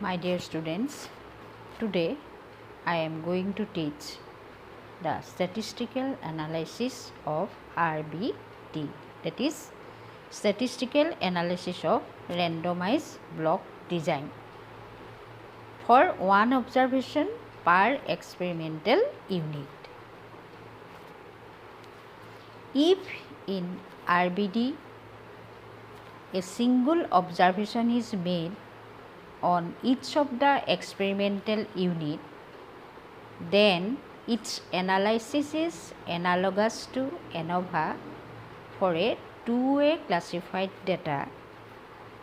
My dear students, today I am going to teach the statistical analysis of R.B.D, that is statistical analysis of randomized block design for one observation per experimental unit. If in R.B.D a single observation is made on each of the experimental unit, then its analysis is analogous to ANOVA for a two-way classified data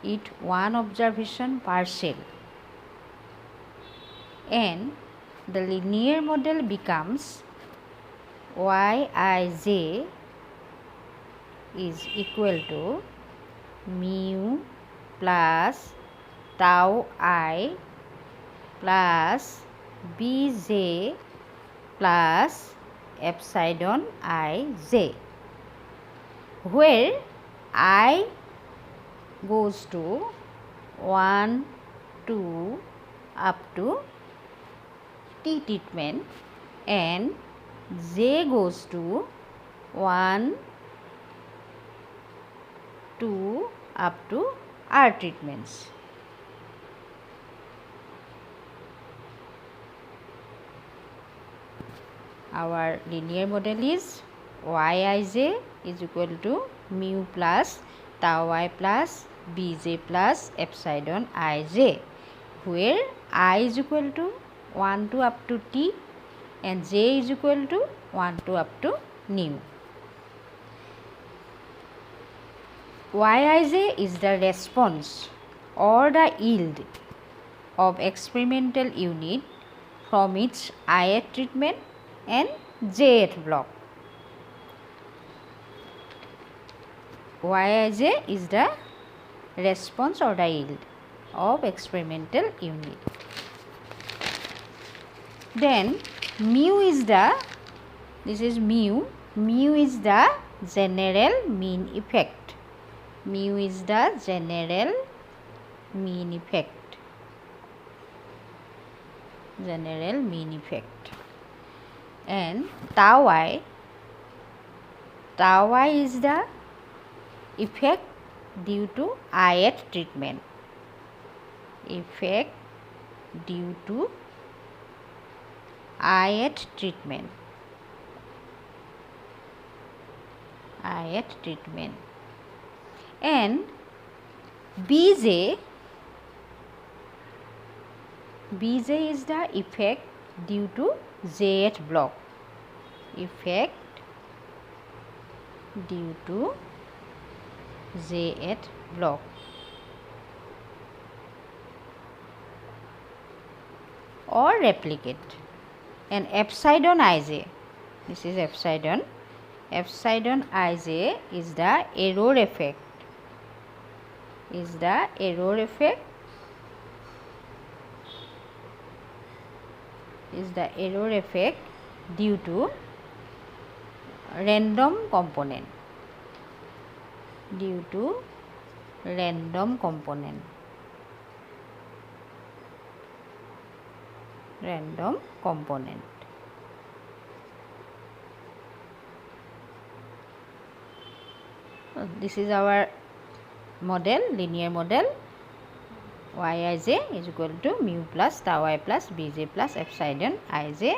with one observation per cell, and the linear model becomes Yij is equal to mu plus tau I plus bj plus epsilon ij, where I goes to 1, 2 up to T treatment and j goes to 1, 2 up to R treatments. Our linear model is Yij is equal to mu plus tau I plus bj plus epsilon ij, where I is equal to 1 to up to T and j is equal to 1 to up to nu. Yij is the response or the yield of experimental unit from its ith treatment and jth block. Yij is the response or the yield of experimental unit. Then mu is the, this is mu is the general mean effect. Mu is the general mean effect. General mean effect. And tau I is the effect due to ith treatment. Effect due to ith treatment. Ith treatment. And bj is the effect due to jth block. Effect due to jth block. Or replicate. And epsilon ij, this is epsilon. Epsilon ij is the error effect. Is the error effect. Is the error effect due to random component. Due to random component. Random component. So this is our model, linear model. Yij is equal to mu plus tau I plus bj plus epsilon ij.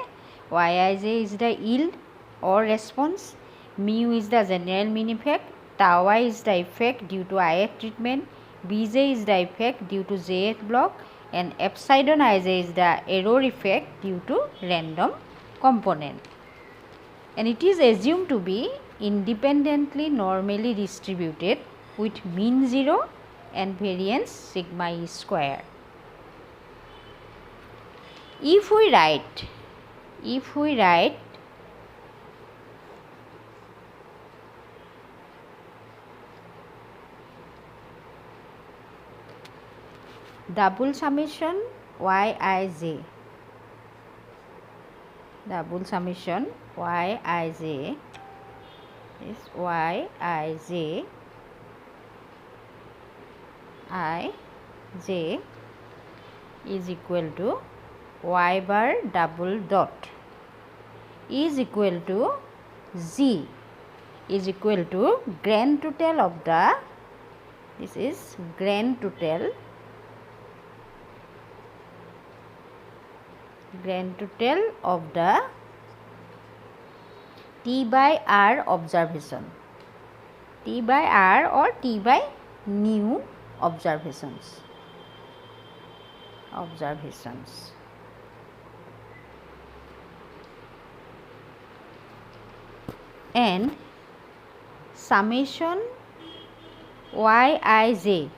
Yij is the yield or response. Mu is the general mean effect. Tau I is the effect due to ith treatment. Bj is the effect due to jth block. And epsilon ij is the error effect due to random component. And it is assumed to be independently normally distributed with mean 0 and variance sigma e square. If we write double summation Yij, double summation Yij is Yij I j is equal to y bar double dot is equal to z is equal to grand total of the, this is grand total of the T by R observation, T by R or T by new observations. And summation Yij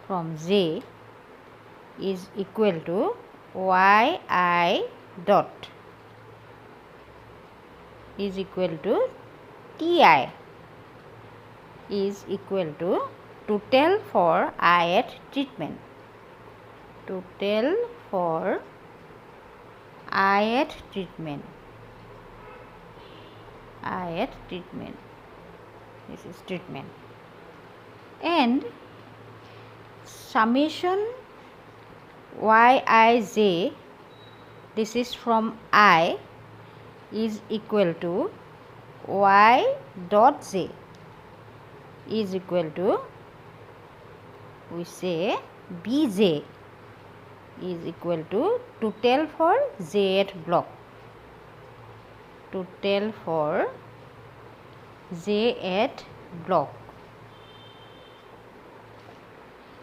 from j is equal to yi dot is equal to ti is equal to total for ith treatment, total for ith treatment, this is treatment. And summation Yij, this is from I, is equal to y dot j is equal to, we say bj is equal to total for jth block, total for jth block.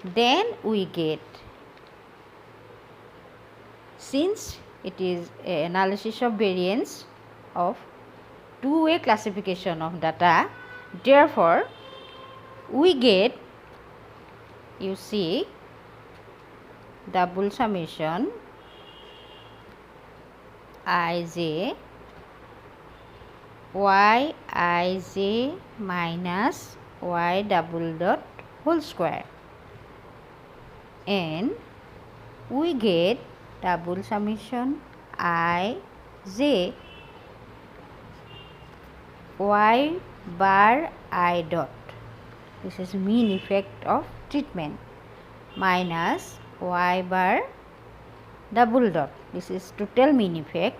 Then we get, since it is an analysis of variance of two-way classification of data, therefore we get, you see, double summation Ij Yij minus y double dot whole square, and we get double summation Ij y bar I dot, this is mean effect of treatment, minus y bar double dot, this is total mean effect,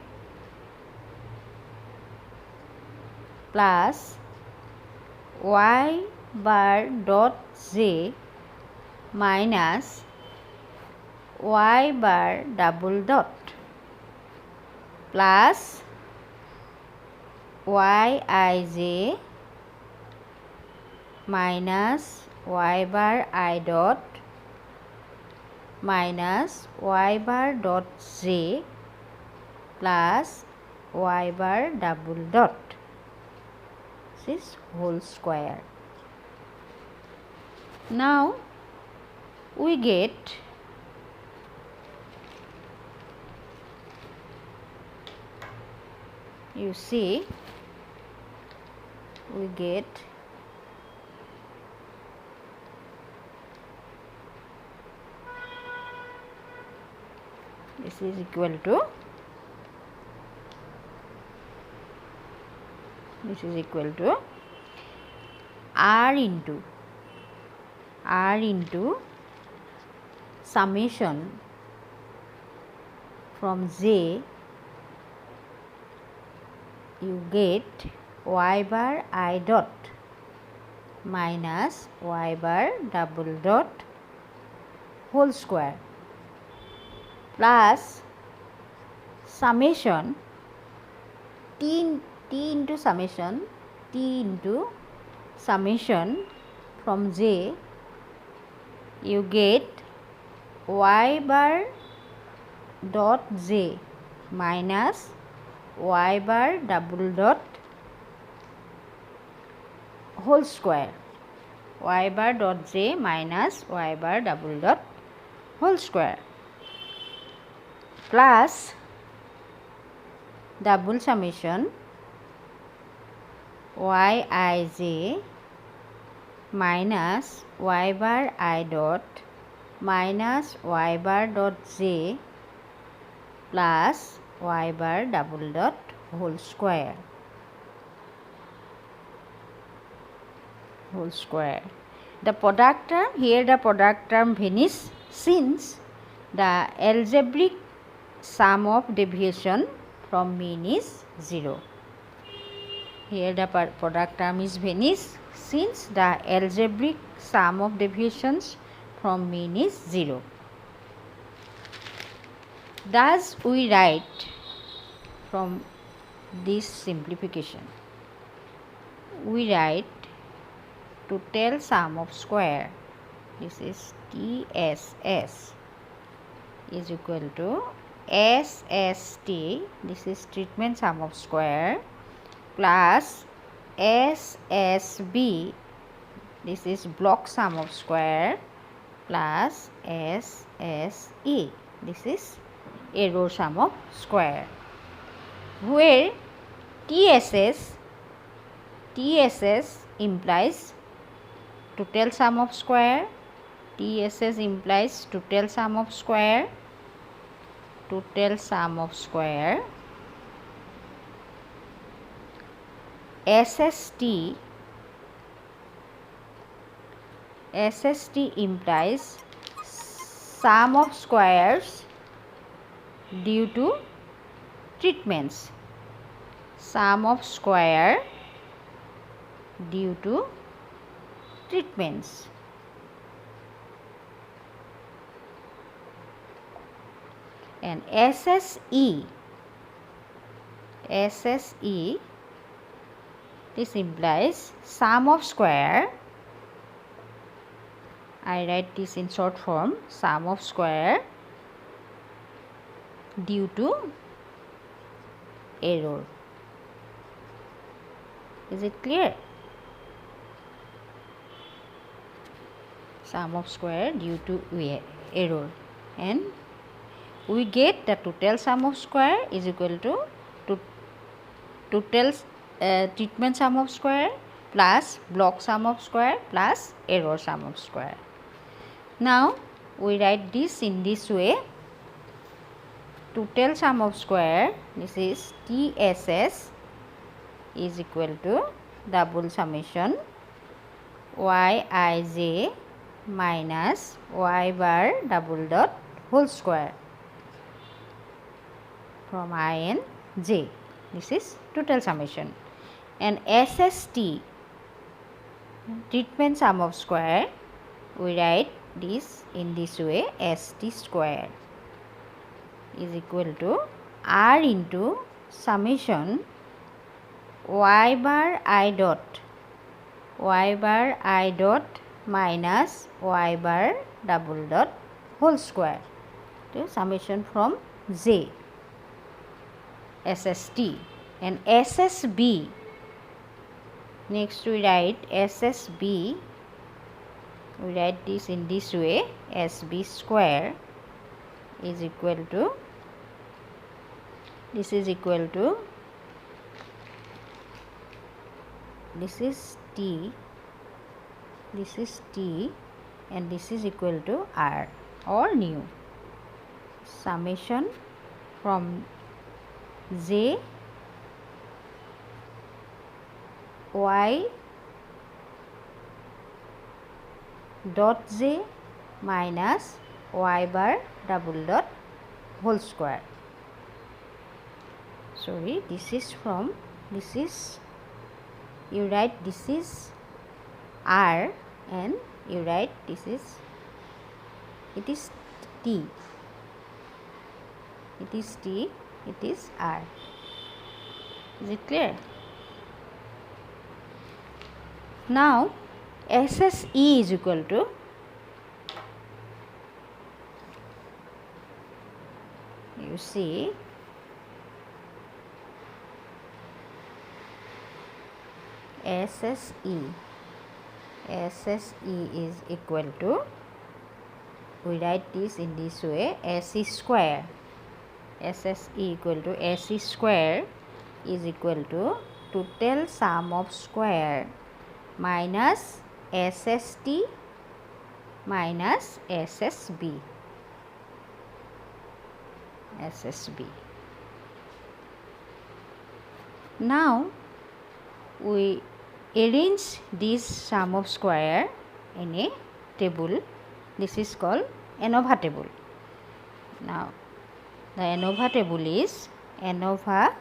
plus y bar dot j minus y bar double dot, plus Yij minus y bar I dot minus y bar dot j plus y bar double dot, this is whole square. Now we get you see we get this is equal to R into summation from j, you get y bar I dot minus y bar double dot whole square, plus summation t into summation from j, you get y bar dot j minus y bar double dot whole square, y bar dot j minus y bar double dot whole square, plus double summation Yij minus y bar I dot minus y bar dot j plus y bar double dot whole square. The product term, here the product term vanishes since the algebraic sum of deviation from mean is 0. Here the product term is vanished since the algebraic sum of deviations from mean is 0. Thus we write from this simplification, we write total sum of square, this is TSS, is equal to SST, this is treatment sum of square, plus SSB, this is block sum of square, plus SSE, this is error sum of square, where TSS implies total sum of square, TSS implies total sum of square, SST implies sum of squares due to treatments, sum of square due to treatments. And SSE, this implies sum of square, I write this in short form, sum of square due to error. Is it clear? Sum of square due to error, and we get the total sum of square is equal to total treatment sum of square plus block sum of square plus error sum of square. Now we write this in this way, total sum of square, this is TSS, is equal to double summation Yij minus y bar double dot whole square from I and j, this is total summation. And SST, treatment sum of square, we write this in this way, ST square is equal to R into summation y bar I dot minus y bar double dot whole square to summation from j, SST. And SSB, next we write SSB, we write this in this way, SB square is equal to, this is equal to, this is T, and this is equal to R or nu, summation from j y dot j minus y bar double dot whole square. Sorry, this is from, this is, you write this is R and you write this is, it is T, it is T, it is R. Is it clear? Now SSE is equal to, you see, SSE is equal to, we write this in this way, SE square, SSE equal to SE square is equal to total sum of square minus SST minus SSB. Now we arrange this sum of square in a table. This is called ANOVA table. Now, the ANOVA table is ANOVA,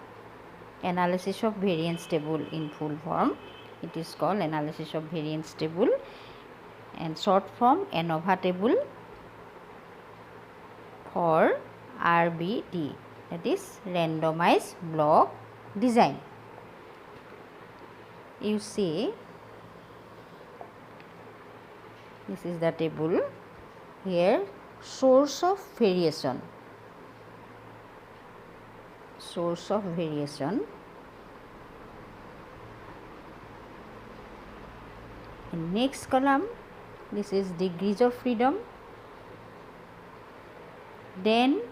analysis of variance table in full form. It is called analysis of variance table, and short form ANOVA table for R.B.D, that is randomized block design. You see, this is the table. Here, source of variation. Source of variation. In next column, this is degrees of freedom. Then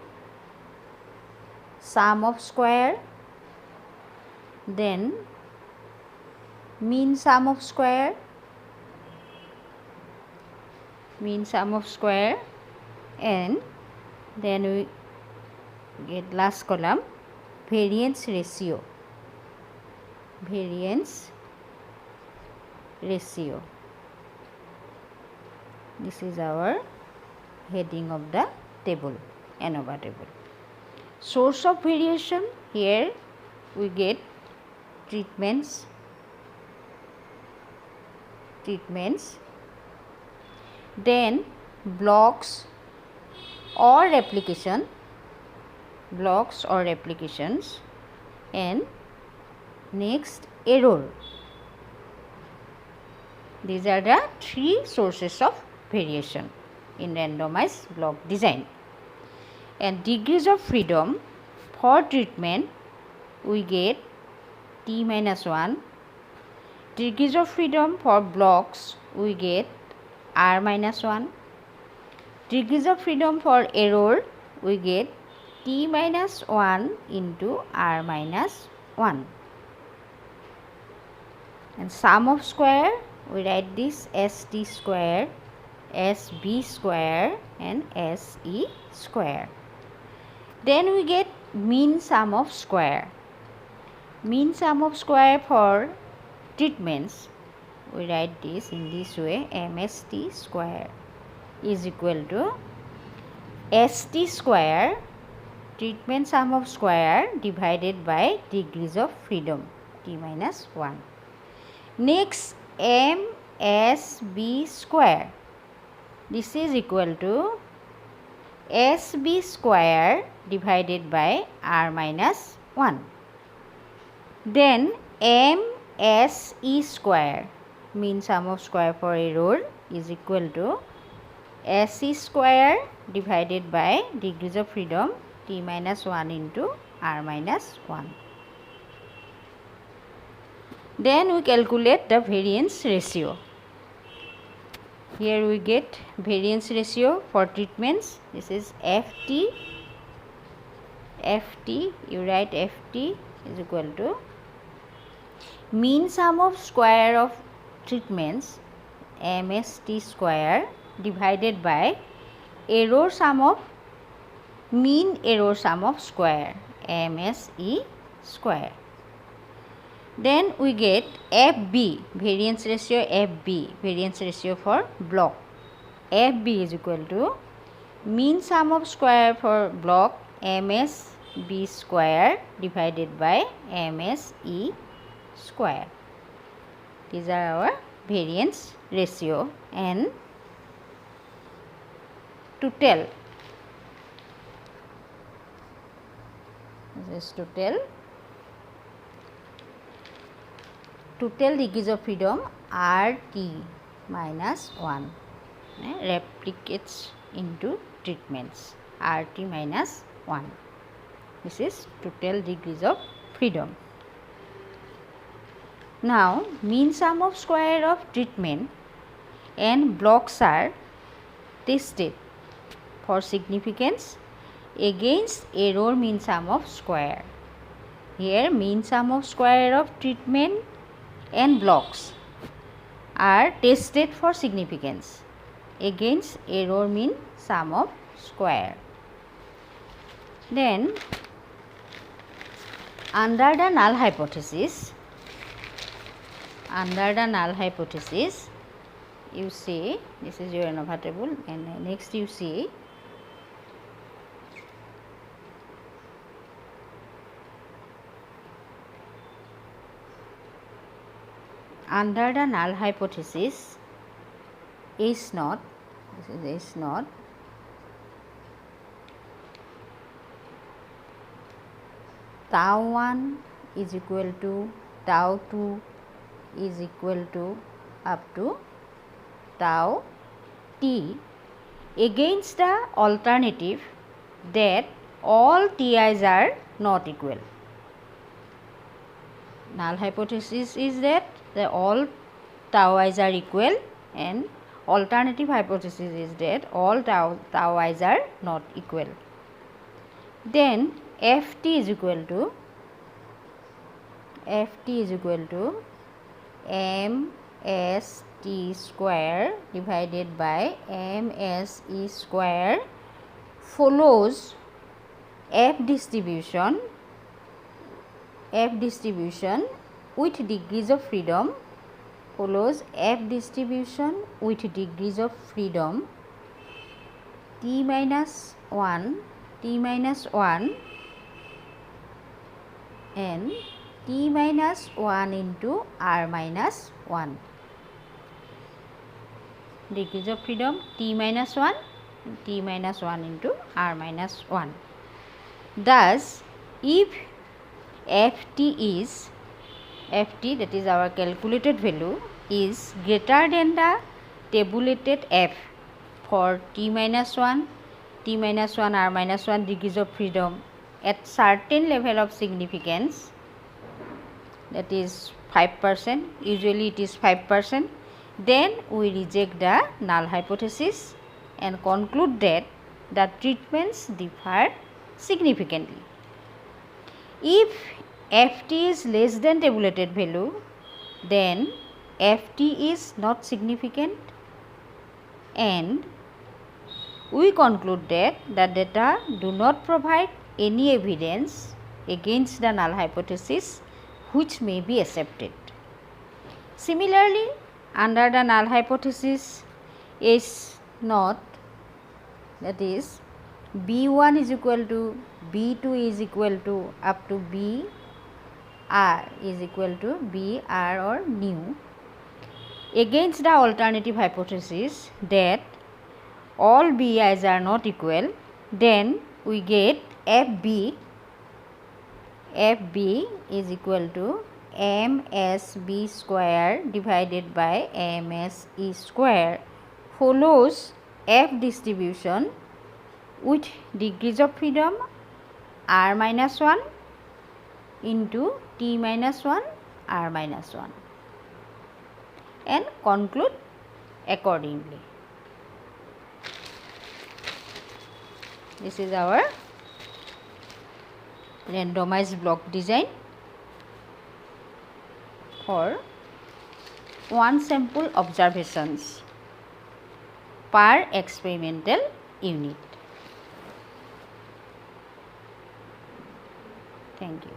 sum of square. Then mean sum of square. Mean sum of square, and then we get last column, variance ratio. Variance ratio. This is our heading of the table, ANOVA table. Source of variation, here we get treatments. Then blocks or replication, and next error. These are the three sources of variation in randomized block design. And degrees of freedom, for treatment we get T minus 1. Degrees of freedom for blocks we get R minus 1. Degrees of freedom for error we get T minus 1 into R minus 1. And sum of square, we write this ST square, SB square, and SE square. Then we get mean sum of square. Mean sum of square for treatments, we write this in this way, MST square is equal to ST square, treatment sum of square, divided by degrees of freedom, T minus 1. Next, MSB square, this is equal to SB square divided by R minus 1. Then MSE square, mean sum of square for error, is equal to SE square divided by degrees of freedom, T minus 1 into R minus 1. Then we calculate the variance ratio. Here we get variance ratio for treatments. This is FT. You write FT is equal to mean sum of square of treatments, MST square, divided by error sum of mean error sum of square, MSE square. Then we get FB, variance ratio FB, variance ratio for block. FB is equal to mean sum of square for block, MSB square, divided by MSE square. These are our variance ratio. And to tell, this is to tell degrees of freedom, RT minus 1 replicates into treatments, RT minus 1. This is to tell degrees of freedom. Now, mean sum of square of treatment and blocks are tested for significance against error mean sum of square. Here, mean sum of square of treatment and blocks are tested for significance against error mean sum of square. Then, under the null hypothesis, you see this is your ANOVA table, and next you see under the null hypothesis H naught, this is H naught, tau 1 is equal to tau 2 is equal to up to tau t against the alternative that all ti's are not equal. Null hypothesis is that all tau i's are equal, and alternative hypothesis is that all tau i's are not equal. Then ft is equal to mst square divided by mse square follows f distribution with degrees of freedom, follows f distribution with degrees of freedom t minus 1 and t minus 1 into r minus 1. Degrees of freedom t minus 1 into r minus 1. Thus, if ft, that is our calculated value, is greater than the tabulated f for t minus 1, r minus 1 degrees of freedom at certain level of significance, that is 5%, usually it is 5%, then we reject the null hypothesis and conclude that the treatments differ significantly. If ft is less than tabulated value, then ft is not significant, and we conclude that the data do not provide any evidence against the null hypothesis which may be accepted. Similarly, under the null hypothesis H naught, that is B1 is equal to B2 is equal to up to B r is equal to B r or nu, against the alternative hypothesis that all bi's are not equal, then we get fb is equal to msb square divided by mse square follows f distribution with degrees of freedom r minus 1 into t minus 1 r minus 1, and conclude accordingly. This is our randomized block design for one sample observations per experimental unit. Thank you.